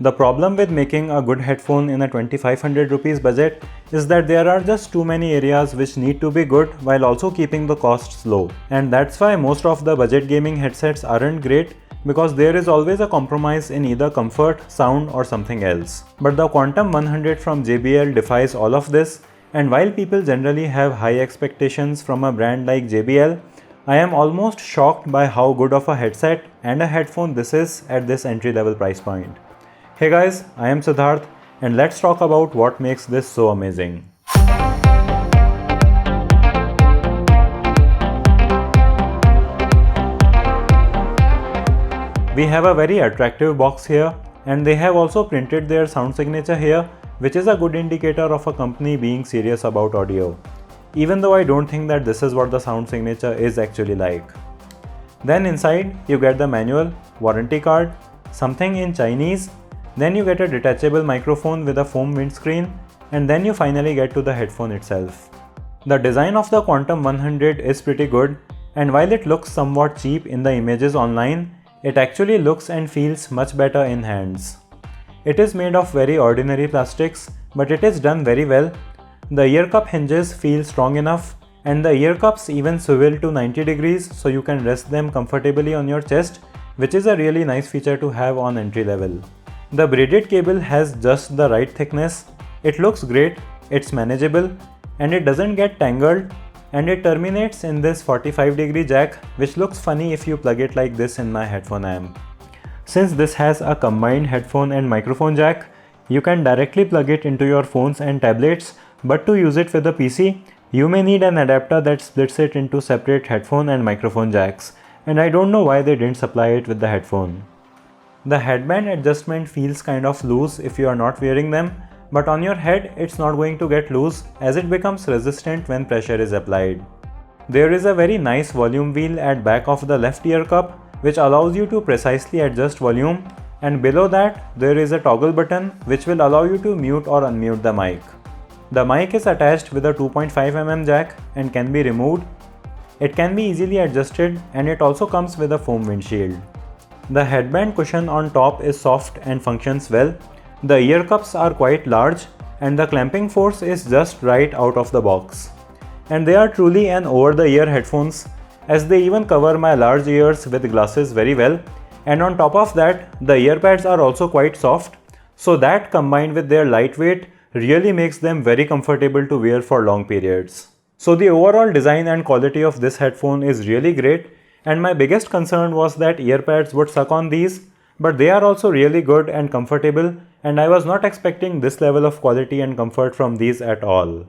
The problem with making a good headphone in a 2500 rupees budget is that there are just too many areas which need to be good while also keeping the costs low. And that's why most of the budget gaming headsets aren't great, because there is always a compromise in either comfort, sound or something else. But the Quantum 100 from JBL defies all of this, and while people generally have high expectations from a brand like JBL, I am almost shocked by how good of a headset and a headphone this is at this entry-level price point. Hey guys, I am Siddharth and let's talk about what makes this so amazing. We have a very attractive box here, and they have also printed their sound signature here, which is a good indicator of a company being serious about audio, even though I don't think that this is what the sound signature is actually like. Then inside you get the manual, warranty card, something in Chinese, then you get a detachable microphone with a foam windscreen, and then you finally get to the headphone itself. The design of the Quantum 100 is pretty good, and while it looks somewhat cheap in the images online, it actually looks and feels much better in hands. It is made of very ordinary plastics, but it is done very well. The ear cup hinges feel strong enough, and the ear cups even swivel to 90 degrees so you can rest them comfortably on your chest, which is a really nice feature to have on entry level. The braided cable has just the right thickness, it looks great, it's manageable, and it doesn't get tangled, and it terminates in this 45-degree jack, which looks funny if you plug it like this in my headphone amp. Since this has a combined headphone and microphone jack, you can directly plug it into your phones and tablets, but to use it with a PC, you may need an adapter that splits it into separate headphone and microphone jacks, and I don't know why they didn't supply it with the headphone. The headband adjustment feels kind of loose if you are not wearing them, but on your head it's not going to get loose as it becomes resistant when pressure is applied. There is a very nice volume wheel at back of the left ear cup which allows you to precisely adjust volume, and below that there is a toggle button which will allow you to mute or unmute the mic. The mic is attached with a 2.5mm jack and can be removed. It can be easily adjusted, and it also comes with a foam windshield. The headband cushion on top is soft and functions well. The ear cups are quite large and the clamping force is just right out of the box. And they are truly an over-the-ear headphones, as they even cover my large ears with glasses very well, and on top of that, the ear pads are also quite soft, so that combined with their lightweight really makes them very comfortable to wear for long periods. So the overall design and quality of this headphone is really great, and my biggest concern was that ear pads would suck on these, but they are also really good and comfortable, and I was not expecting this level of quality and comfort from these at all.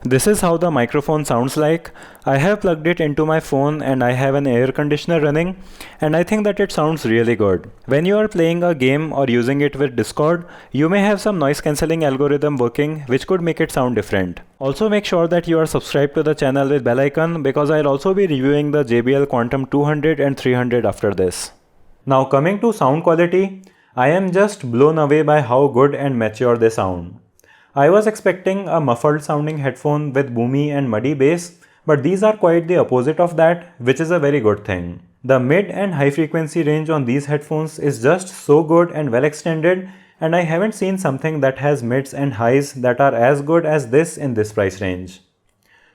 This is how the microphone sounds like. I have plugged it into my phone and I have an air conditioner running, and I think that it sounds really good. When you are playing a game or using it with Discord, you may have some noise cancelling algorithm working which could make it sound different. Also make sure that you are subscribed to the channel with bell icon, because I'll also be reviewing the JBL Quantum 200 and 300 after this. Now coming to sound quality, I am just blown away by how good and mature they sound. I was expecting a muffled sounding headphone with boomy and muddy bass, but these are quite the opposite of that, which is a very good thing. The mid and high frequency range on these headphones is just so good and well extended, and I haven't seen something that has mids and highs that are as good as this in this price range.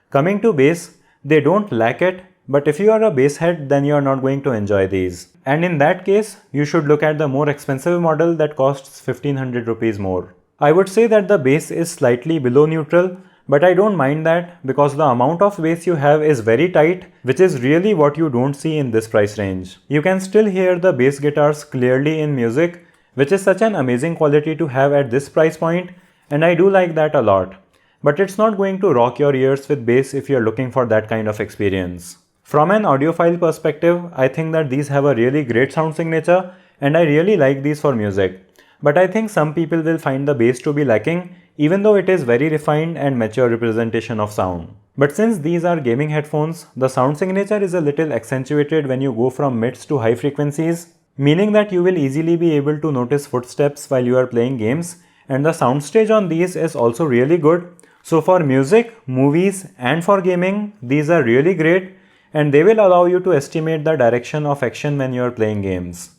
Coming to bass, they don't lack it, but if you are a bass head, then you are not going to enjoy these. And in that case, you should look at the more expensive model that costs 1500 rupees more. I would say that the bass is slightly below neutral, but I don't mind that because the amount of bass you have is very tight, which is really what you don't see in this price range. You can still hear the bass guitars clearly in music, which is such an amazing quality to have at this price point, and I do like that a lot. But it's not going to rock your ears with bass if you're looking for that kind of experience. From an audiophile perspective, I think that these have a really great sound signature, and I really like these for music. But I think some people will find the bass to be lacking, even though it is very refined and mature representation of sound. But since these are gaming headphones, the sound signature is a little accentuated when you go from mids to high frequencies, meaning that you will easily be able to notice footsteps while you are playing games, and the soundstage on these is also really good. So for music, movies and for gaming, these are really great, and they will allow you to estimate the direction of action when you are playing games.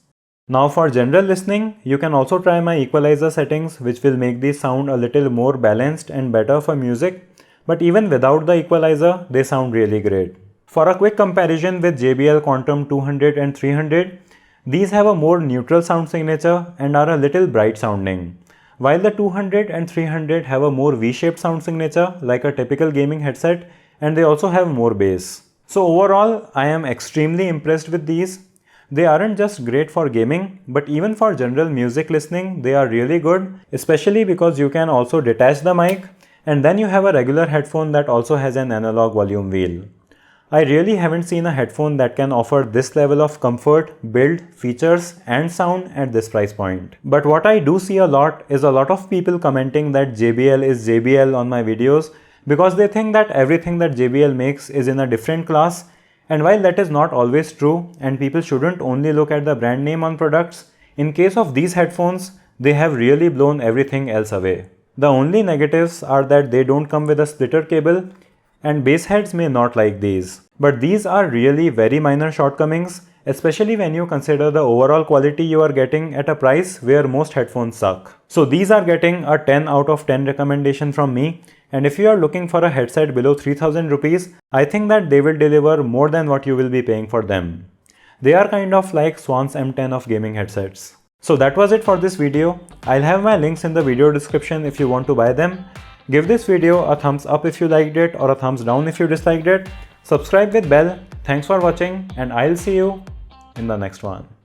Now for general listening, you can also try my equalizer settings, which will make these sound a little more balanced and better for music. But even without the equalizer, they sound really great. For a quick comparison with JBL Quantum 200 and 300, these have a more neutral sound signature and are a little bright sounding, while the 200 and 300 have a more V-shaped sound signature like a typical gaming headset, and they also have more bass. So overall, I am extremely impressed with these. They aren't just great for gaming, but even for general music listening, they are really good, especially because you can also detach the mic and then you have a regular headphone that also has an analog volume wheel. I really haven't seen a headphone that can offer this level of comfort, build, features and sound at this price point. But what I do see a lot is a lot of people commenting that JBL is JBL on my videos because they think that everything that JBL makes is in a different class. And while that is not always true and people shouldn't only look at the brand name on products, in case of these headphones, they have really blown everything else away. The only negatives are that they don't come with a splitter cable and bass heads may not like these. But these are really very minor shortcomings, especially when you consider the overall quality you are getting at a price where most headphones suck. So these are getting a 10 out of 10 recommendation from me. And if you are looking for a headset below 3000 rupees, I think that they will deliver more than what you will be paying for them. They are kind of like Swan's M10 of gaming headsets. So that was it for this video. I'll have my links in the video description if you want to buy them. Give this video a thumbs up if you liked it or a thumbs down if you disliked it. Subscribe with bell. Thanks for watching and I'll see you in the next one.